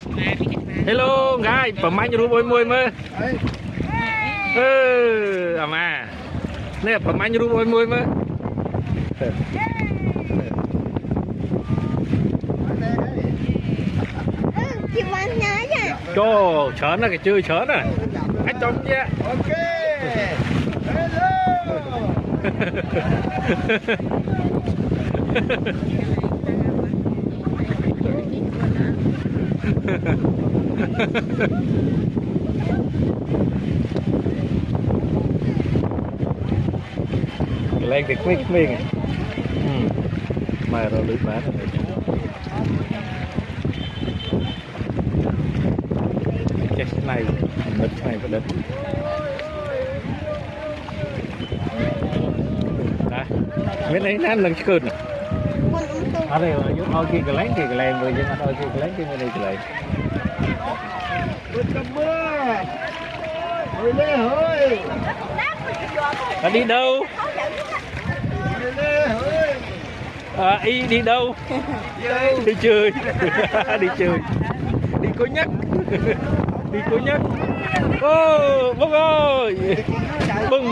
Hello guys, pemain ruboi mui mơ. Ama. Nè pemain ruboi mui mơ. Chị Văn nhớ nha. Cho chớn là cái chơi chớn à. Anh trông nha. Ok. Hello. Lên cái quick mình. Mà rồi lưỡi má rồi. Cái này mất này có đất. Đó. Bên này nó lần cơn à. Ở đây là giúp thôi kia cái lén người nhưng mà thôi kia cái lén kia đây cái lén. Ôi lê ơi. Nó đi đâu? Y đi đâu? Đi chơi. Đi chơi. Đi có nhắc. Đi có nhắc. Ô, bông ơi. Bông.